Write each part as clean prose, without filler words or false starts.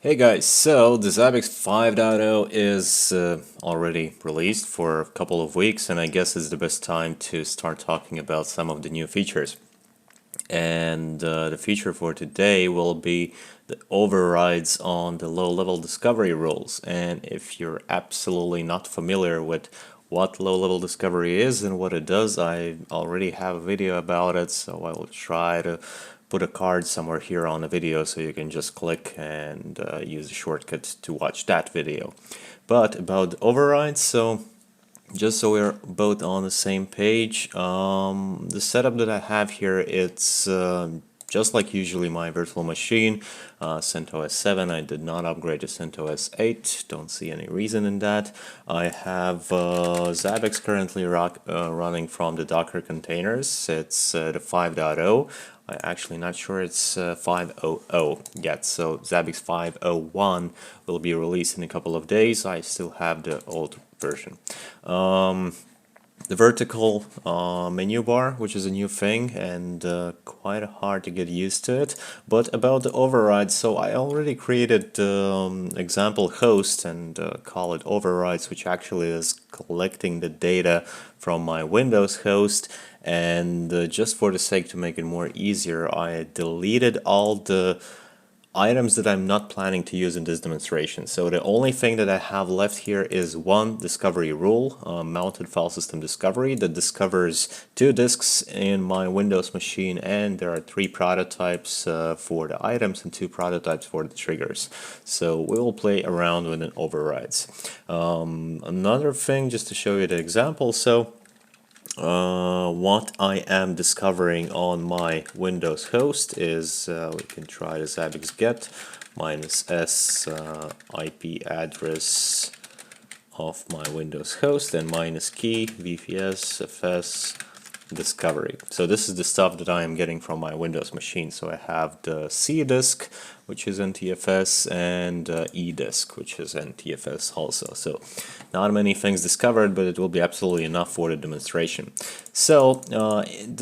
Hey guys, so the Zabbix 5.0 is already released for a couple of weeks, and I guess it's the best time to start talking about some of the new features. And the feature for today will be the overrides on the low-level discovery rules. And if you're absolutely not familiar with what low-level discovery is and what it does, I already have a video about it, so I will try to put a card somewhere here on the video so you can just click and use the shortcut to watch that video. But about overrides, so just so we're both on the same page, the setup that I have here, it's just like usually my virtual machine, CentOS 7. I did not upgrade to CentOS 8, don't see any reason in that. I have Zabbix currently running from the Docker containers. It's the 5.0. I'm actually not sure it's 5.0 yet, so Zabbix 5.01 will be released in a couple of days. I still have the old version. The vertical menu bar, which is a new thing and quite hard to get used to it. But about the overrides, so I already created example host and call it overrides, which actually is collecting the data from my Windows host. And just for the sake to make it more easier, I deleted all the items that I'm not planning to use in this demonstration. So the only thing that I have left here is one discovery rule, mounted file system discovery, that discovers 2 disks in my Windows machine, and there are 3 prototypes for the items and 2 prototypes for the triggers. So we will play around with an overrides. Another thing, just to show you the example, so what I am discovering on my Windows host is we can try the Zabbix get -s IP address of my Windows host and -key VPS fs discovery. So this is the stuff that I am getting from my Windows machine. So I have the C disk, which is NTFS, and E disk, which is NTFS also. So not many things discovered, but it will be absolutely enough for the demonstration. So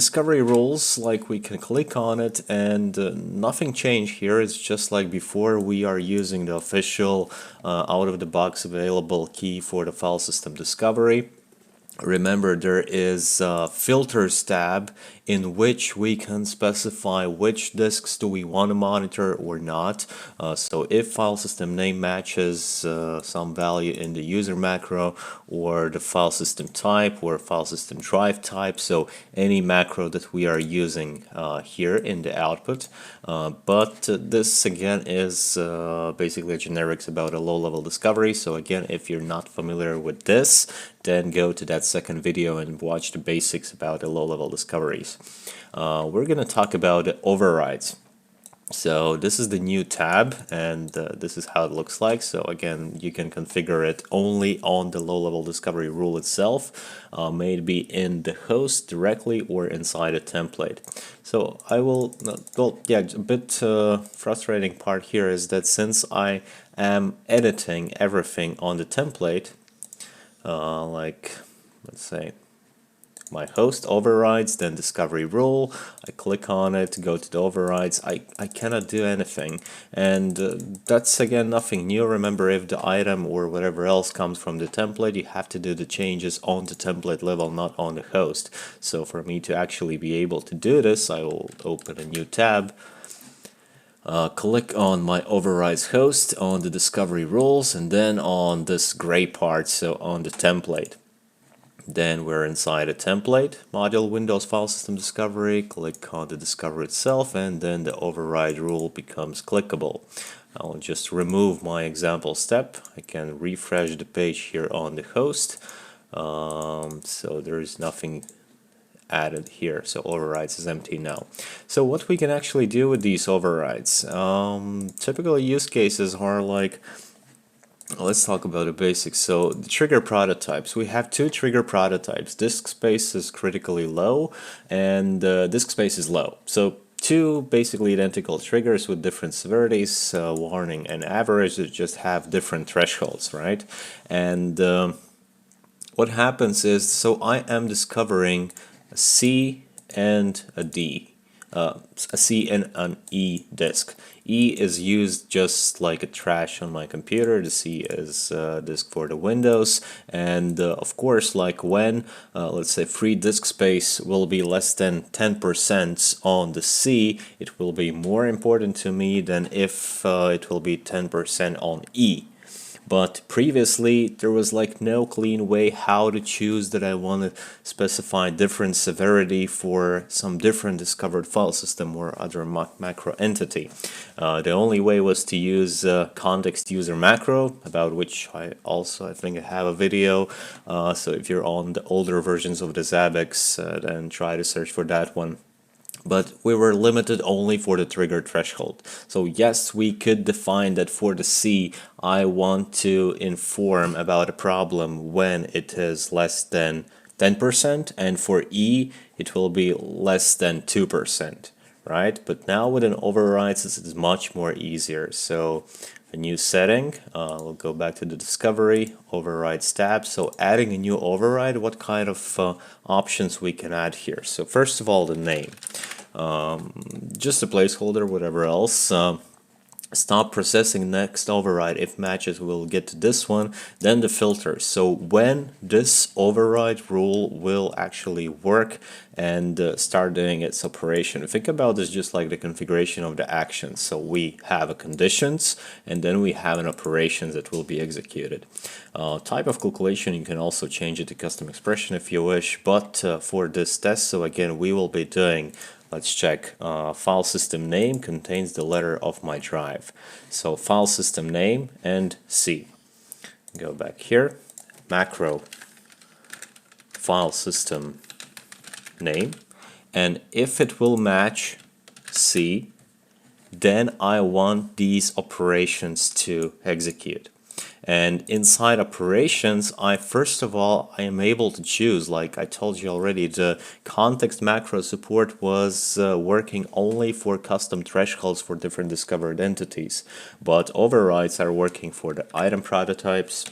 discovery rules, like we can click on it and nothing changed here. It's just like before. We are using the official out-of-the-box available key for the file system discovery. Remember, there is a filters tab in which we can specify which disks do we want to monitor or not. So if file system name matches some value in the user macro, or the file system type or file system drive type, so any macro that we are using here in the output. But this again is basically a generics about a low-level discovery. So again, if you're not familiar with this, then go to that second video and watch the basics about the low-level discoveries. We're going to talk about overrides. So this is the new tab, and this is how it looks like. So again, you can configure it only on the low-level discovery rule itself, maybe in the host directly or inside a template. So I will, well, yeah, a bit frustrating part here is that since I am editing everything on the template, like, let's say, my host overrides, then discovery rule, I click on it, go to the overrides, I cannot do anything. And that's again nothing new. Remember, if the item or whatever else comes from the template, you have to do the changes on the template level, not on the host. So for me to actually be able to do this, I will open a new tab. Click on my overrides host, on the discovery rules, and then on this gray part, so on the template. Then we're inside a template, module Windows file system discovery, click on the discovery itself, and then the override rule becomes clickable. I'll just remove my example step. I can refresh the page here on the host, so there is nothing added here, so overrides is empty now. So what we can actually do with these overrides, typical use cases are like, let's talk about the basics. So the trigger prototypes, we have 2 trigger prototypes. Disk space is critically low and disk space is low. So 2 basically identical triggers with different severities, warning and average, that just have different thresholds, right? And what happens is, so I am discovering a C and a D. a C and an E disk. E is used just like a trash on my computer. The C is disk for the Windows, and of course, like when let's say free disk space will be less than 10% on the C, it will be more important to me than if it will be 10% on E. But previously there was like no clean way how to choose that I want to specify different severity for some different discovered file system or other macro entity. The only way was to use context user macro, about which I think I have a video. So if you're on the older versions of the Zabbix, then try to search for that one. But we were limited only for the trigger threshold. So yes, we could define that for the C, I want to inform about a problem when it is less than 10%, and for E, it will be less than 2%, right? But now with an override, this is much more easier. So a new setting, we'll go back to the discovery, overrides tab. So adding a new override, what kind of options we can add here? So first of all, the name. Just a placeholder, whatever else. Stop processing next override if matches, will get to this one. Then the filter. So when this override rule will actually work and start doing its operation. Think about this just like the configuration of the actions. So we have a conditions and then we have an operations that will be executed. Type of calculation, you can also change it to custom expression if you wish, but for this test, so again we will be doing, let's check, file system name contains the letter of my drive. So file system name and C. Go back here, macro file system name, and if it will match C, then I want these operations to execute. And inside operations, first of all, I am able to choose, like I told you already, the context macro support was working only for custom thresholds for different discovered entities, but overrides are working for the item prototypes,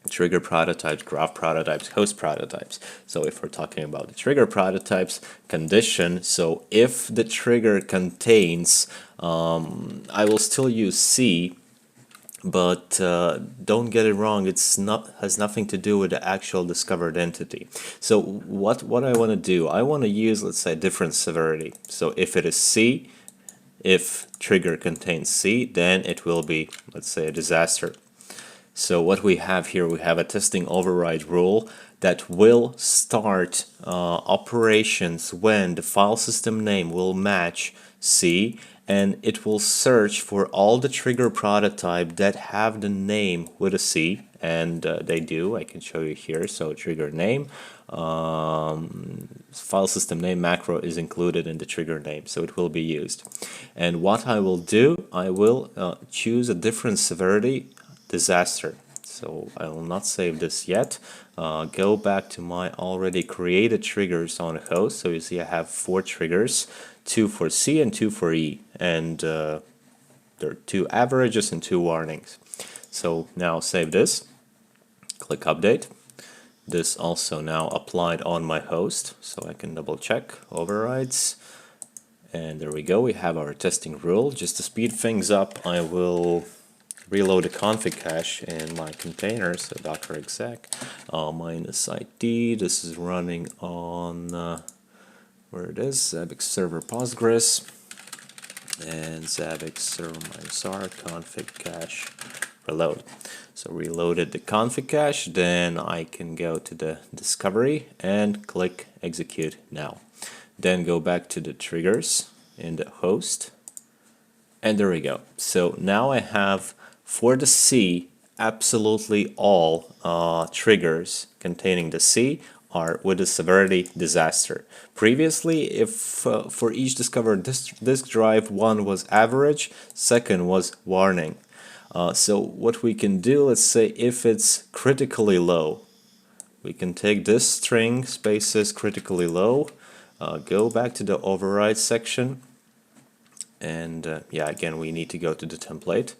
trigger prototypes, graph prototypes, host prototypes. So if we're talking about the trigger prototypes, condition, so if the trigger contains, I will still use C, but don't get it wrong, has nothing to do with the actual discovered entity. So what I want to do, I want to use, let's say, different severity. So if it is C, if trigger contains C, then it will be, let's say, a disaster. So what we have here, we have a testing override rule that will start operations when the file system name will match C, and it will search for all the trigger prototype that have the name with a C, and they do. I can show you here. So trigger name, file system name macro is included in the trigger name, so it will be used. And what I will do, I will choose a different severity, disaster. So I will not save this yet. Go back to my already created triggers on a host. So you see I have 4 triggers, 2 for C and 2 for E, and there are 2 averages and 2 warnings. So now save this, click update. This also now applied on my host, so I can double check overrides. And there we go, we have our testing rule. Just to speed things up, I will reload the config cache in my container, so docker exec -id. This is running on where it is, Zabbix server Postgres, and Zabbix server -r config cache reload. So reloaded the config cache, then I can go to the discovery and click execute now. Then go back to the triggers in the host, and there we go. So now I have, for the C, absolutely all triggers containing the C are with the severity disaster. Previously, if for each discovered disk drive, one was average, second was warning. So what we can do, let's say if it's critically low, we can take this string, spaces critically low, go back to the override section, and yeah, again we need to go to the template.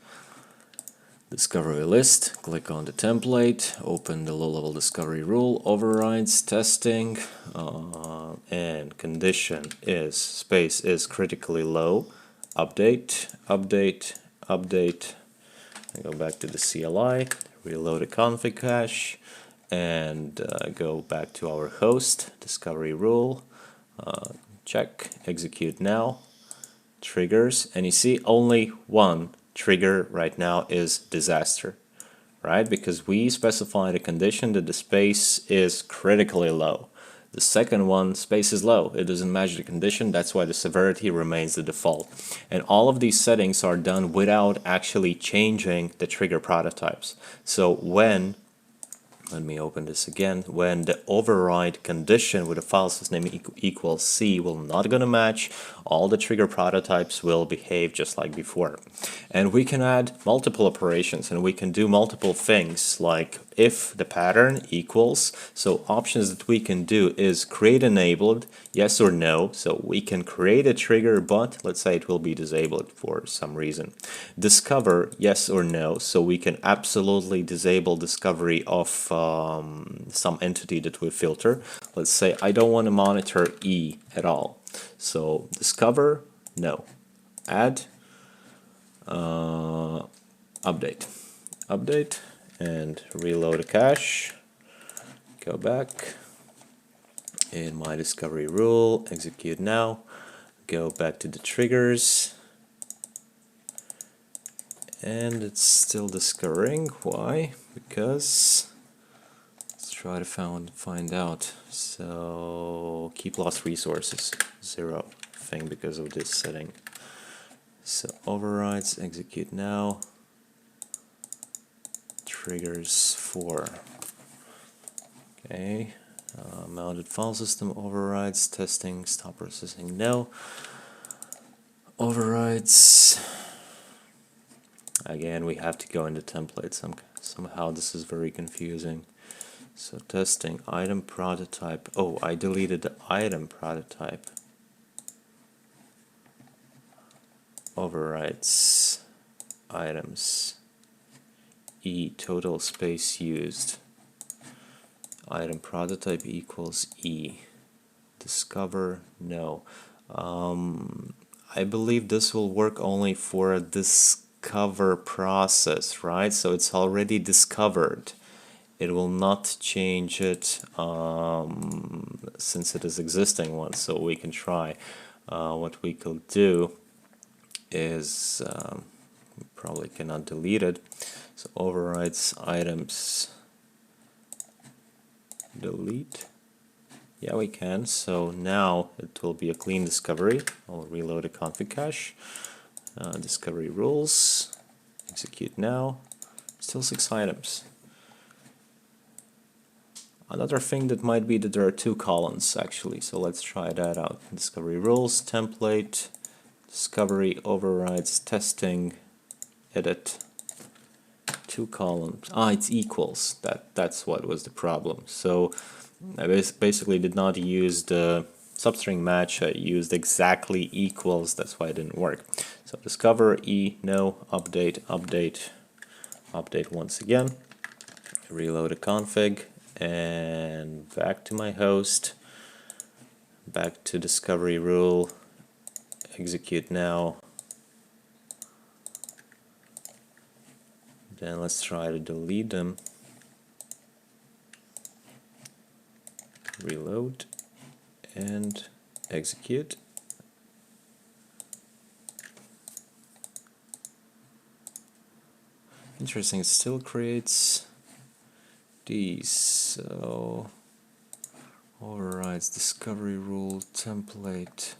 discovery list, click on the template, open the low-level discovery rule, overrides, testing, and condition is space is critically low, update, update, update. I go back to the CLI, reload the config cache, and go back to our host, discovery rule, check, execute now, triggers, and you see only one trigger right now is disaster, right? Because we specified a condition that the space is critically low. The second one, space is low. It doesn't match the condition, that's why the severity remains the default. And all of these settings are done without actually changing the trigger prototypes. So when, let me open this again, when the override condition with the file system name equals C will not gonna match, all the trigger prototypes will behave just like before. And we can add multiple operations and we can do multiple things like if the pattern equals. So options that we can do is create enabled, yes or no. So we can create a trigger, but let's say it will be disabled for some reason. Discover, yes or no. So we can absolutely disable discovery of some entity that we filter. Let's say I don't want to monitor E at all. So discover, no. Add, update, update, and reload the cache. Go back in my discovery rule, execute now. Go back to the triggers, and it's still discovering. Why? Because let's try to find out. So keep lost resources 0 thing because of this setting. So overrides, execute now, triggers 4. Okay, mounted file system overrides, testing, stop processing, no. Overrides, again we have to go into template, somehow this is very confusing. So testing, item prototype, oh I deleted the item prototype. Overrides, items, E, total space used, item prototype equals E, discover, no. I believe this will work only for a discover process, right? So it's already discovered. It will not change it since it is existing one, so we can try. What we could do is probably cannot delete it, so overrides items delete, yeah we can. So now it will be a clean discovery. I'll reload a config cache, discovery rules, execute now, still 6 items. Another thing that might be that there are 2 columns actually, so let's try that out. Discovery rules, template, discovery, overrides, testing, edit, 2 columns. It's equals. That's what was the problem. So I basically did not use the substring match. I used exactly equals. That's why it didn't work. So discover, E, no, update, update, update once again. Reload a config and back to my host. Back to discovery rule. Execute now. Then let's try to delete them. Reload and execute. Interesting, it still creates these. So overrides discovery rule template.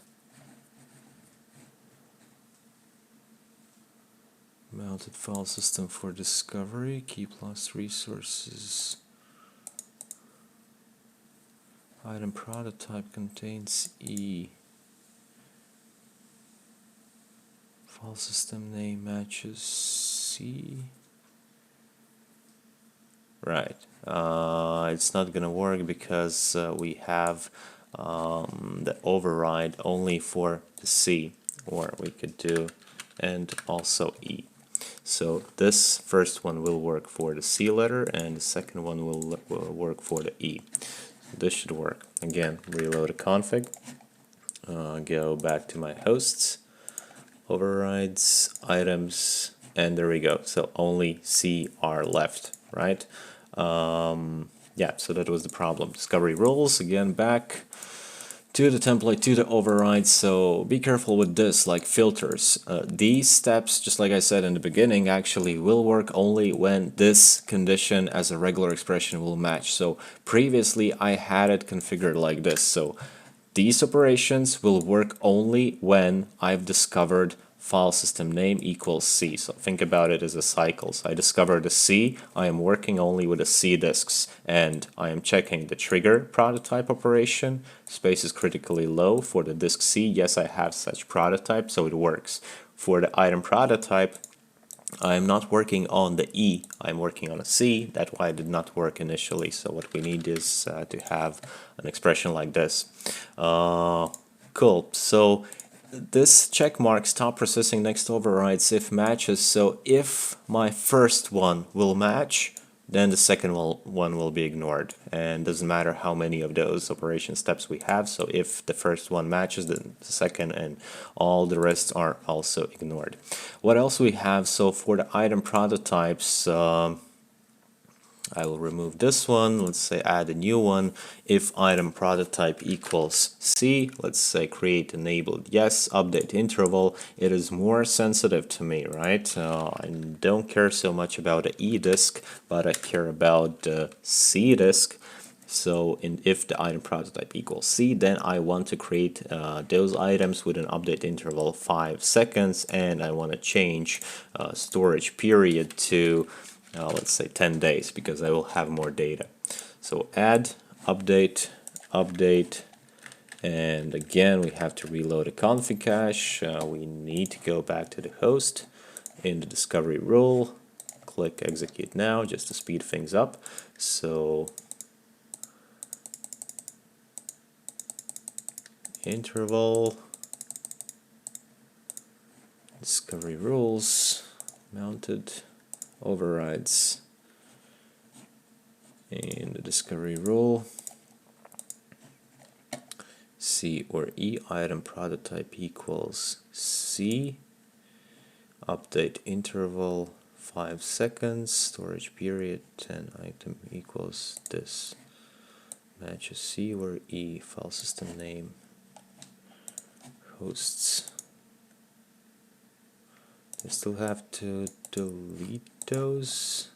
Mounted file system for discovery, keep lost resources. Item prototype contains E. File system name matches C. Right. It's not gonna work because we have the override only for the C, or we could do and also E. So this first one will work for the C letter, and the second one will work for the E. So this should work. Again, reload a config, go back to my hosts, overrides, items, and there we go. So only C are left, right? Yeah, so that was the problem. Discovery rules, again, back to the template, to the override. So be careful with this, like filters. These steps, just like I said in the beginning, actually will work only when this condition as a regular expression will match. So previously I had it configured like this. So these operations will work only when I've discovered file system name equals C. So think about it as a cycle. So I discovered a C, I am working only with the C disks, and I am checking the trigger prototype operation. Space is critically low for the disk C. Yes, I have such prototype, so it works. For the item prototype, I'm not working on the E, I'm working on a C. That's why it did not work initially. So what we need is to have an expression like this. Cool. So this check mark stop processing next overrides if matches. So if my first one will match, then the second one will be ignored, and doesn't matter how many of those operation steps we have. So if the first one matches, then the second and all the rest are also ignored. What else we have? So for the item prototypes, I will remove this one. Let's say add a new one. If item prototype equals C, let's say create enabled yes, update interval. It is more sensitive to me, right? I don't care so much about the E disk, but I care about the C disk. So if the item prototype equals C, then I want to create those items with an update interval 5 seconds, and I want to change storage period to let's say 10 days, because I will have more data. So add, update, update, and again we have to reload a config cache. We need to go back to the host in the discovery rule, click execute now just to speed things up. So interval, discovery rules, mounted, overrides in the discovery rule, C or E, item prototype equals C, update interval 5 seconds, storage period 10, item equals this, matches C or E, file system name, hosts. I still have to delete those.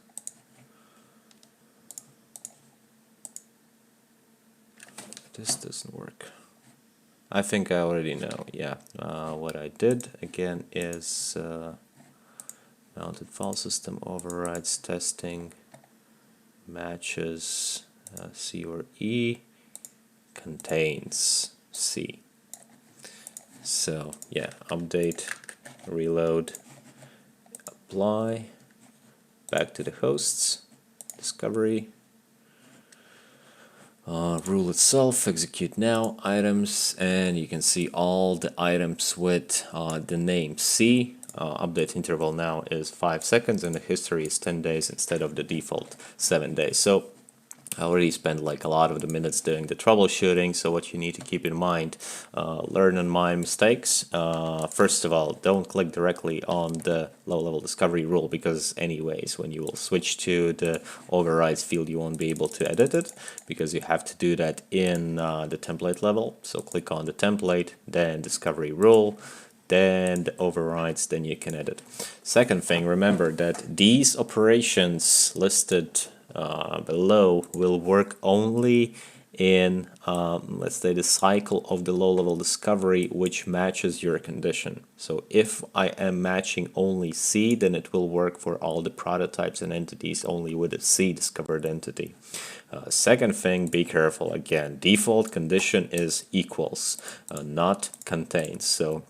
This doesn't work. I think I already know. Yeah, what I did again is mounted file system overrides testing matches C or E contains C. So yeah, update, reload, apply, back to the hosts, discovery, rule itself, execute now, items, and you can see all the items with the name C. Update interval now is 5 seconds, and the history is 10 days instead of the default 7 days. So I already spent like a lot of the minutes doing the troubleshooting. So what you need to keep in mind, learn on my mistakes. First of all, don't click directly on the low-level discovery rule, because anyways, when you will switch to the overrides field, you won't be able to edit it, because you have to do that in the template level. So click on the template, then discovery rule, then the overrides, then you can edit. Second thing, remember that these operations listed below will work only in, let's say, the cycle of the low-level discovery which matches your condition. So if I am matching only C, then it will work for all the prototypes and entities only with a C discovered entity. Second thing, be careful again. Default condition is equals, not contains. So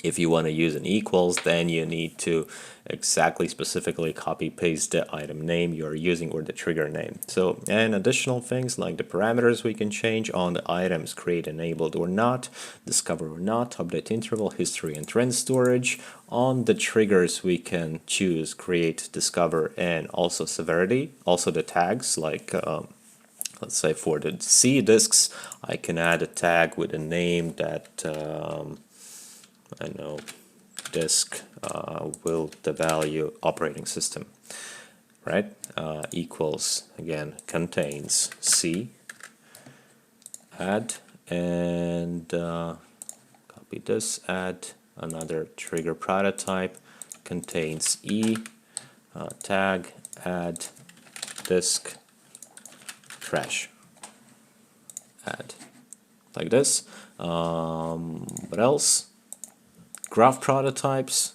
If you want to use an equals, then you need to exactly specifically copy paste the item name you're using or the trigger name. So, and additional things like the parameters we can change on the items: create enabled or not, discover or not, update interval, history and trend storage. On the triggers we can choose create, discover, and also severity. Also the tags, like let's say for the C disks, I can add a tag with a name that I know disk will the value operating system, right? Equals, again, contains C, add, and copy this, add another trigger prototype, contains E, tag, add, disk, trash, add, like this. What else? Graph prototypes,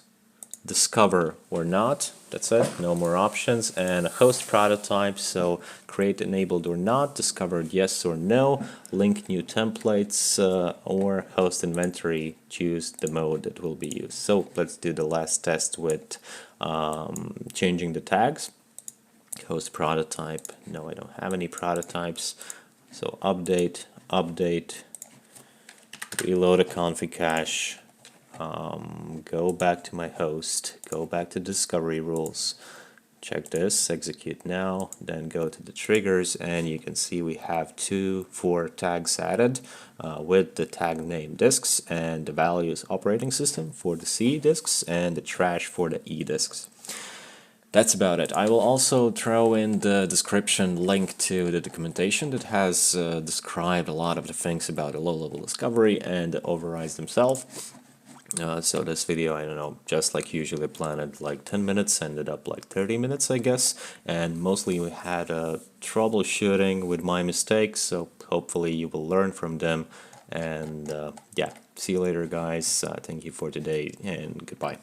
discover or not, that's it, no more options. And a host prototype, so create enabled or not, discovered yes or no, link new templates, or host inventory, choose the mode that will be used. So let's do the last test with changing the tags. Host prototype, no, I don't have any prototypes, so update, reload a config cache, go back to my host, go back to discovery rules, check this, execute now, then go to the triggers, and you can see we have 4 tags added with the tag name disks, and the values operating system for the C disks and the trash for the E disks. That's about it. I will also throw in the description link to the documentation that has described a lot of the things about a low-level discovery and the overrides themselves. So this video, I don't know, just like usually planned like 10 minutes, ended up like 30 minutes, I guess. And mostly we had troubleshooting with my mistakes, so hopefully you will learn from them. And yeah, see you later, guys. Thank you for today, and goodbye.